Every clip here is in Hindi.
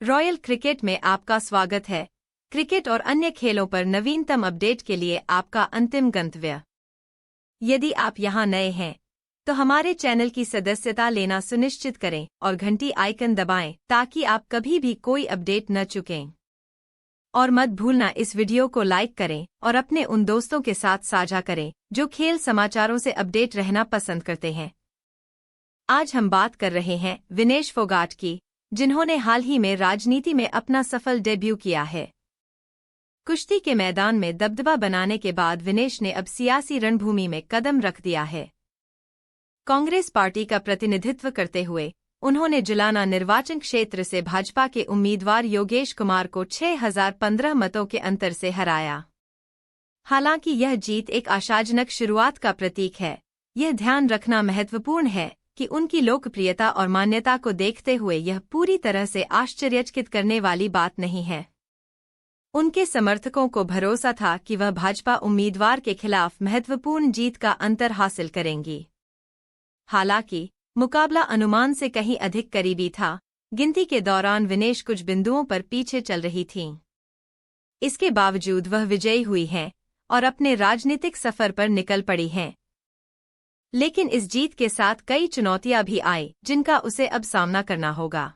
रॉयल क्रिकेट में आपका स्वागत है। क्रिकेट और अन्य खेलों पर नवीनतम अपडेट के लिए आपका अंतिम गंतव्य। यदि आप यहां नए हैं तो हमारे चैनल की सदस्यता लेना सुनिश्चित करें और घंटी आइकन दबाएं ताकि आप कभी भी कोई अपडेट न चुकें। और मत भूलना इस वीडियो को लाइक करें और अपने उन दोस्तों के साथ साझा करें जो खेल समाचारों से अपडेट रहना पसंद करते हैं। आज हम बात कर रहे हैं विनेश फोगाट की, जिन्होंने हाल ही में राजनीति में अपना सफल डेब्यू किया है। कुश्ती के मैदान में दबदबा बनाने के बाद विनेश ने अब सियासी रणभूमि में कदम रख दिया है। कांग्रेस पार्टी का प्रतिनिधित्व करते हुए उन्होंने जुलाना निर्वाचन क्षेत्र से भाजपा के उम्मीदवार योगेश कुमार को 6015 मतों के अंतर से हराया। हालांकि यह जीत एक आशाजनक शुरुआत का प्रतीक है। यह ध्यान रखना महत्वपूर्ण है कि उनकी लोकप्रियता और मान्यता को देखते हुए यह पूरी तरह से आश्चर्यचकित करने वाली बात नहीं है। उनके समर्थकों को भरोसा था कि वह भाजपा उम्मीदवार के खिलाफ महत्वपूर्ण जीत का अंतर हासिल करेंगी। हालांकि मुकाबला अनुमान से कहीं अधिक करीबी था। गिनती के दौरान विनेश कुछ बिंदुओं पर पीछे चल रही थीं। इसके बावजूद वह विजयी हुई हैं और अपने राजनीतिक सफर पर निकल पड़ी हैं। लेकिन इस जीत के साथ कई चुनौतियां भी आई जिनका उसे अब सामना करना होगा।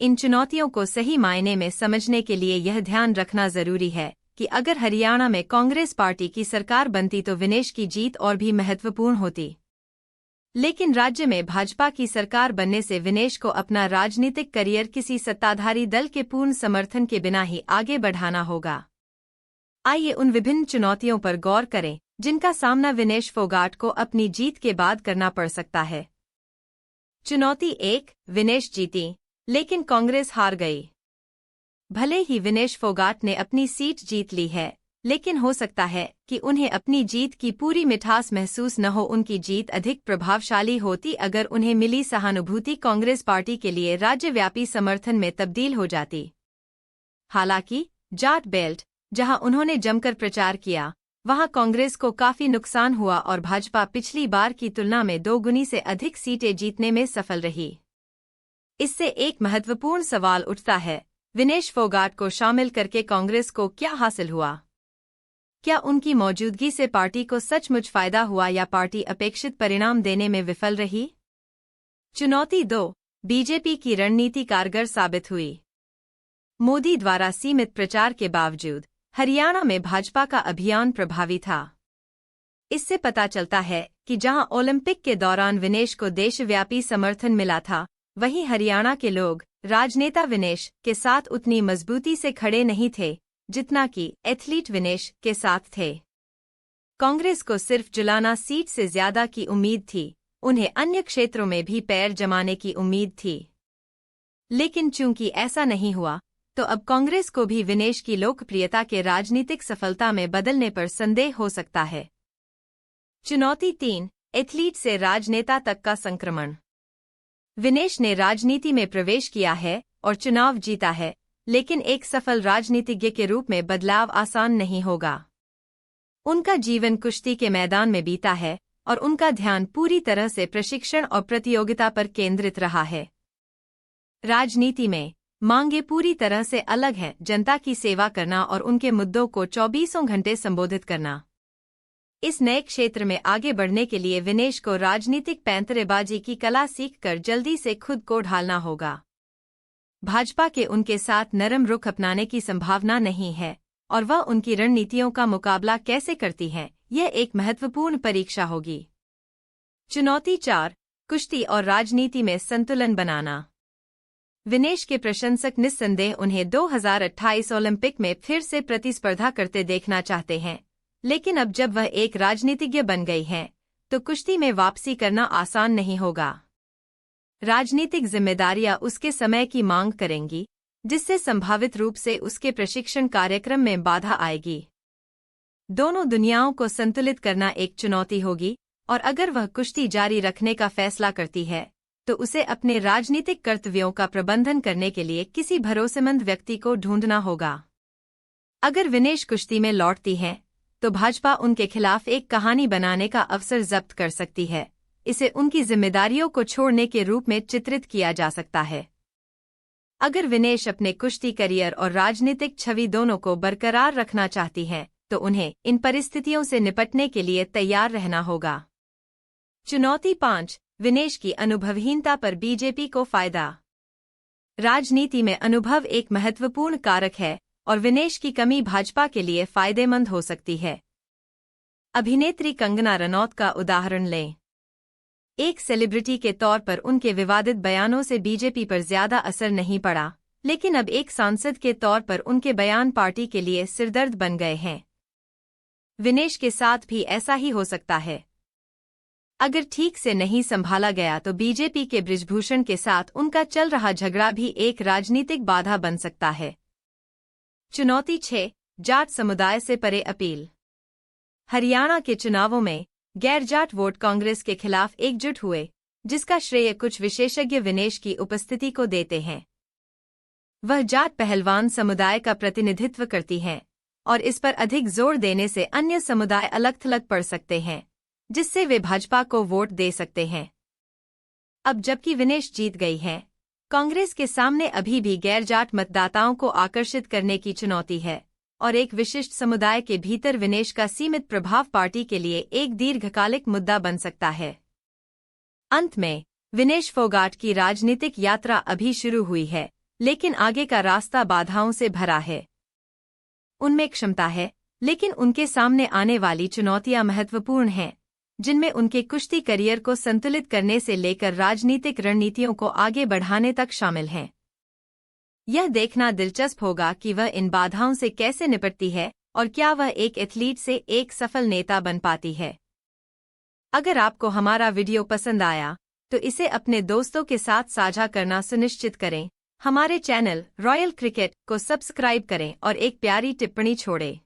इन चुनौतियों को सही मायने में समझने के लिए यह ध्यान रखना जरूरी है कि अगर हरियाणा में कांग्रेस पार्टी की सरकार बनती तो विनेश की जीत और भी महत्वपूर्ण होती। लेकिन राज्य में भाजपा की सरकार बनने से विनेश को अपना राजनीतिक करियर किसी सत्ताधारी दल के पूर्ण समर्थन के बिना ही आगे बढ़ाना होगा। आइए उन विभिन्न चुनौतियों पर गौर करें जिनका सामना विनेश फोगाट को अपनी जीत के बाद करना पड़ सकता है। चुनौती 1, विनेश जीती लेकिन कांग्रेस हार गई। भले ही विनेश फोगाट ने अपनी सीट जीत ली है, लेकिन हो सकता है कि उन्हें अपनी जीत की पूरी मिठास महसूस न हो। उनकी जीत अधिक प्रभावशाली होती अगर उन्हें मिली सहानुभूति कांग्रेस पार्टी के लिए राज्यव्यापी समर्थन में तब्दील हो जाती। हालांकि जाट बेल्ट, जहां उन्होंने जमकर प्रचार किया, वहां कांग्रेस को काफी नुकसान हुआ और भाजपा पिछली बार की तुलना में 2 गुनी से अधिक सीटें जीतने में सफल रही। इससे एक महत्वपूर्ण सवाल उठता है, विनेश फोगाट को शामिल करके कांग्रेस को क्या हासिल हुआ? क्या उनकी मौजूदगी से पार्टी को सचमुच फायदा हुआ या पार्टी अपेक्षित परिणाम देने में विफल रही? चुनौती 2, बीजेपी की रणनीति कारगर साबित हुई। मोदी द्वारा सीमित प्रचार के बावजूद हरियाणा में भाजपा का अभियान प्रभावी था। इससे पता चलता है कि जहां ओलंपिक के दौरान विनेश को देशव्यापी समर्थन मिला था, वहीं हरियाणा के लोग राजनेता विनेश के साथ उतनी मजबूती से खड़े नहीं थे जितना कि एथलीट विनेश के साथ थे। कांग्रेस को सिर्फ जुलाना सीट से ज्यादा की उम्मीद थी, उन्हें अन्य क्षेत्रों में भी पैर जमाने की उम्मीद थी। लेकिन चूंकि ऐसा नहीं हुआ, तो अब कांग्रेस को भी विनेश की लोकप्रियता के राजनीतिक सफलता में बदलने पर संदेह हो सकता है। चुनौती 3, एथलीट से राजनेता तक का संक्रमण। विनेश ने राजनीति में प्रवेश किया है और चुनाव जीता है, लेकिन एक सफल राजनीतिज्ञ के रूप में बदलाव आसान नहीं होगा। उनका जीवन कुश्ती के मैदान में बीता है और उनका ध्यान पूरी तरह से प्रशिक्षण और प्रतियोगिता पर केंद्रित रहा है। राजनीति में मांगे पूरी तरह से अलग हैं, जनता की सेवा करना और उनके मुद्दों को 24 घंटे संबोधित करना। इस नए क्षेत्र में आगे बढ़ने के लिए विनेश को राजनीतिक पैंतरेबाजी की कला सीखकर जल्दी से खुद को ढालना होगा। भाजपा के उनके साथ नरम रुख अपनाने की संभावना नहीं है और वह उनकी रणनीतियों का मुकाबला कैसे करती हैं, यह एक महत्वपूर्ण परीक्षा होगी। चुनौती 4, कुश्ती और राजनीति में संतुलन बनाना। विनेश के प्रशंसक निस्संदेह उन्हें 2028 ओलंपिक में फिर से प्रतिस्पर्धा करते देखना चाहते हैं, लेकिन अब जब वह एक राजनीतिज्ञ बन गई हैं, तो कुश्ती में वापसी करना आसान नहीं होगा। राजनीतिक जिम्मेदारियां उसके समय की मांग करेंगी, जिससे संभावित रूप से उसके प्रशिक्षण कार्यक्रम में बाधा आएगी। दोनों दुनियाओं को संतुलित करना एक चुनौती होगी, और अगर वह कुश्ती जारी रखने का फैसला करती है, तो उसे अपने राजनीतिक कर्तव्यों का प्रबंधन करने के लिए किसी भरोसेमंद व्यक्ति को ढूंढना होगा। अगर विनेश कुश्ती में लौटती हैं, तो भाजपा उनके खिलाफ एक कहानी बनाने का अवसर जब्त कर सकती है। इसे उनकी जिम्मेदारियों को छोड़ने के रूप में चित्रित किया जा सकता है। अगर विनेश अपने कुश्ती करियर और राजनीतिक छवि दोनों को बरकरार रखना चाहती हैं, तो उन्हें इन परिस्थितियों से निपटने के लिए तैयार रहना होगा। चुनौती 5, विनेश की अनुभवहीनता पर बीजेपी को फायदा। राजनीति में अनुभव एक महत्वपूर्ण कारक है और विनेश की कमी भाजपा के लिए फायदेमंद हो सकती है। अभिनेत्री कंगना रनौत का उदाहरण लें। एक सेलिब्रिटी के तौर पर उनके विवादित बयानों से बीजेपी पर ज्यादा असर नहीं पड़ा, लेकिन अब एक सांसद के तौर पर उनके बयान पार्टी के लिए सिरदर्द बन गए हैं। विनेश के साथ भी ऐसा ही हो सकता है। अगर ठीक से नहीं संभाला गया तो बीजेपी के बृजभूषण के साथ उनका चल रहा झगड़ा भी एक राजनीतिक बाधा बन सकता है। चुनौती 6, जाट समुदाय से परे अपील। हरियाणा के चुनावों में गैर जाट वोट कांग्रेस के खिलाफ एकजुट हुए, जिसका श्रेय कुछ विशेषज्ञ विनेश की उपस्थिति को देते हैं। वह जाट पहलवान समुदाय का प्रतिनिधित्व करती हैं और इस पर अधिक जोर देने से अन्य समुदाय अलग थलग पड़ सकते हैं, जिससे वे भाजपा को वोट दे सकते हैं। अब जबकि विनेश जीत गई हैं, कांग्रेस के सामने अभी भी गैर जाट मतदाताओं को आकर्षित करने की चुनौती है और एक विशिष्ट समुदाय के भीतर विनेश का सीमित प्रभाव पार्टी के लिए एक दीर्घकालिक मुद्दा बन सकता है। अंत में, विनेश फोगाट की राजनीतिक यात्रा अभी शुरू हुई है, लेकिन आगे का रास्ता बाधाओं से भरा है। उनमें क्षमता है, लेकिन उनके सामने आने वाली चुनौतियां महत्वपूर्ण हैं, जिनमें उनके कुश्ती करियर को संतुलित करने से लेकर राजनीतिक रणनीतियों को आगे बढ़ाने तक शामिल हैं। यह देखना दिलचस्प होगा कि वह इन बाधाओं से कैसे निपटती है और क्या वह एक एथलीट से एक सफल नेता बन पाती है। अगर आपको हमारा वीडियो पसंद आया, तो इसे अपने दोस्तों के साथ साझा करना सुनिश्चित करें। हमारे चैनल रॉयल क्रिकेट को सब्सक्राइब करें और एक प्यारी टिप्पणी छोड़ें।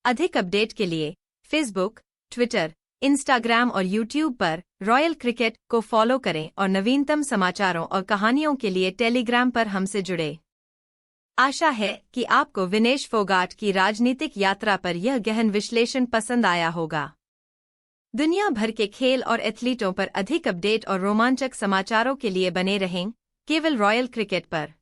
अधिक अपडेट के लिए फेसबुक, ट्विटर, इंस्टाग्राम और यूट्यूब पर रॉयल क्रिकेट को फॉलो करें और नवीनतम समाचारों और कहानियों के लिए टेलीग्राम पर हमसे जुड़े। आशा है कि आपको विनेश फोगाट की राजनीतिक यात्रा पर यह गहन विश्लेषण पसंद आया होगा। दुनिया भर के खेल और एथलीटों पर अधिक अपडेट और रोमांचक समाचारों के लिए बने रहें केवल रॉयल क्रिकेट पर।